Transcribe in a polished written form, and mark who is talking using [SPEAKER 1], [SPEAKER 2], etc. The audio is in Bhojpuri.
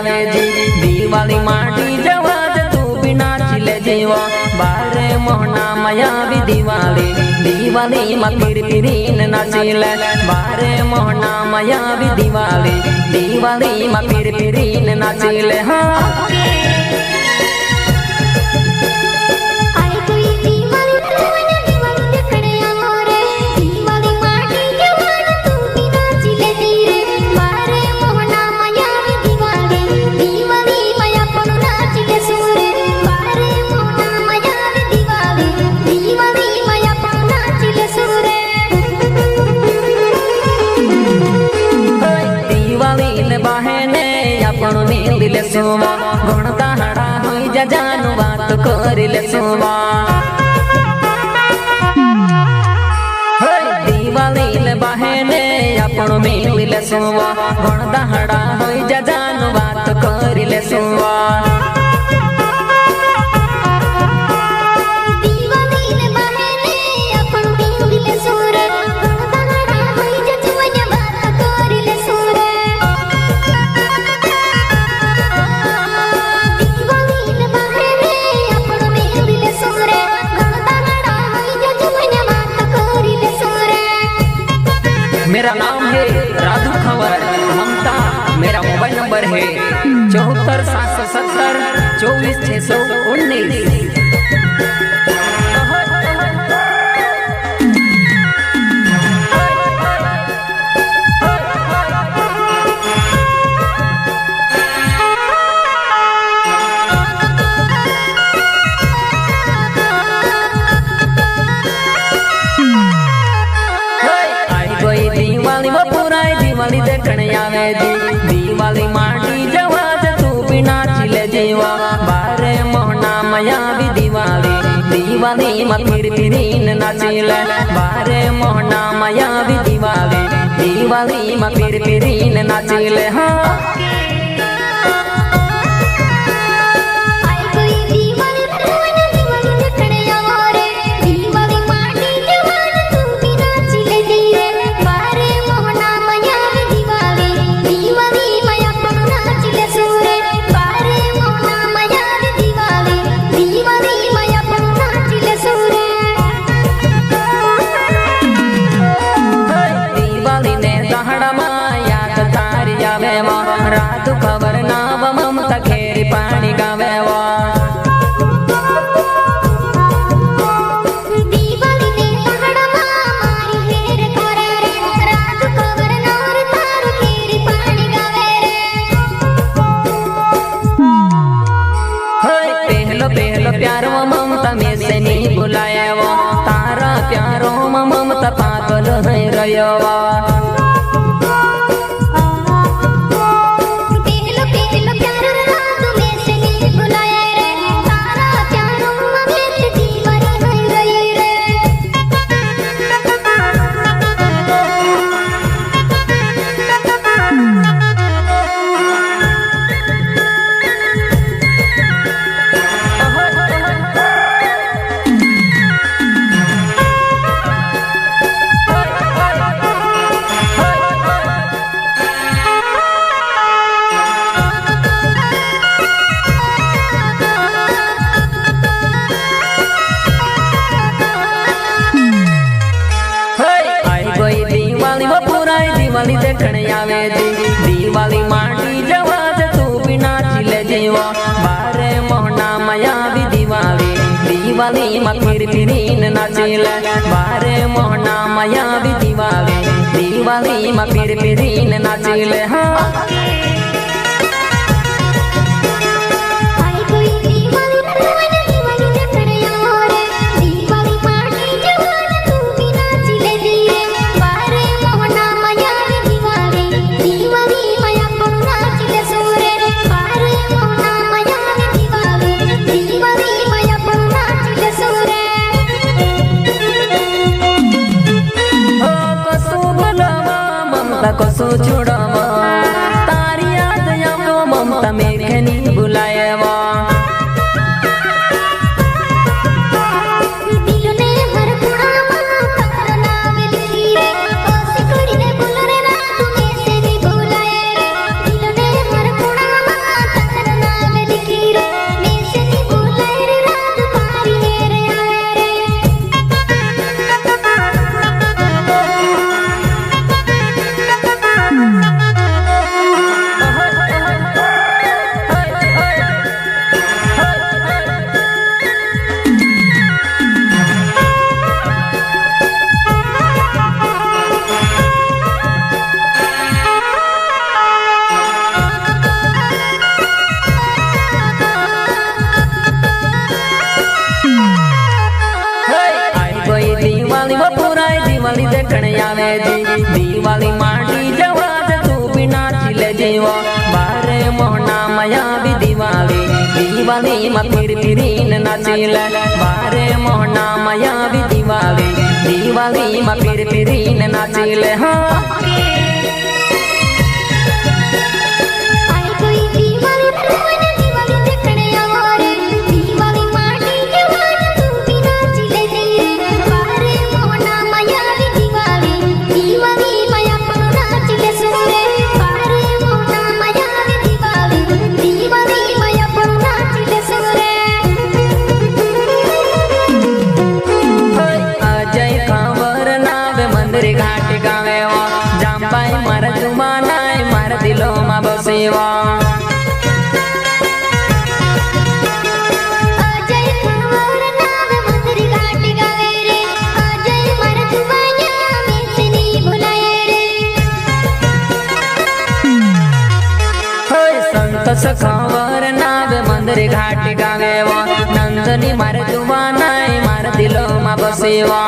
[SPEAKER 1] आवे जी दिवाली माटी जवाज तू बिना चिले जीवा बारे मोहना माया भी दिवाली दिवाली मकीर पिरीन नाचिले बारे मोहना माया भी दिवाली दिवाली मकीर पिरीन नाचिले हाँ दिले सुवा गुण ताहड़ा हुई जा जानू बात करिले सुवा दिवाली ले बहने अपनो मिलिले सुवा गुण ताहड़ा हुई जा जानू बात करिले सुवा मेरा नाम है राधू खबर ममता मेरा मोबाइल नंबर है 74 770 24 619 दिवाली देखने आवे जी दिवाली माटी जवाज तू बिना चिले जीवा बारे मोहना माया भी दिवाली दिवाली मकीर पिरीन नाचिले बारे मोहना माया भी दिवाली दिवाली मकीर पिरीन नाचिले हाँ रात खबर नाव ममता खेरी पानी गावे दिवाली ने पहाड़ा मारी हेर करे रे रात खबर नार तारू खेरी पानी गावे रे पहलो पहलो प्यारो ममता में से नहीं बुलाया वो तारा प्यारो ममता पागल है रयो दिवाली देखने आवे जी दिवाली माटी जवाज तू बिना चिले जीवा बारे मोहना माया भी दिवाली दिवाली मकीर पिरीन नाचिले बारे मोहना माया भी दिवाली दिवाली मकीर पिरीन नाचिले हाँ कसो छुड़वा दिवाली में फिर फिरीन नाचिले बारे मोहना माया भी दिवाली दिवाली में फिर फिरीन नाचिले हाँ घाट गावे जाम्बाई मार जुबानाय मार दिलो मा बसेवा
[SPEAKER 2] अजय खबर नाव मंदिर घाट गावे रे अजय मार जुबाना मिसनी भुलाए रे
[SPEAKER 1] होय संतोष खबर नाव मंदिर घाट गावे नंदनी मार जुबानाय मार दिलो मा बसेवा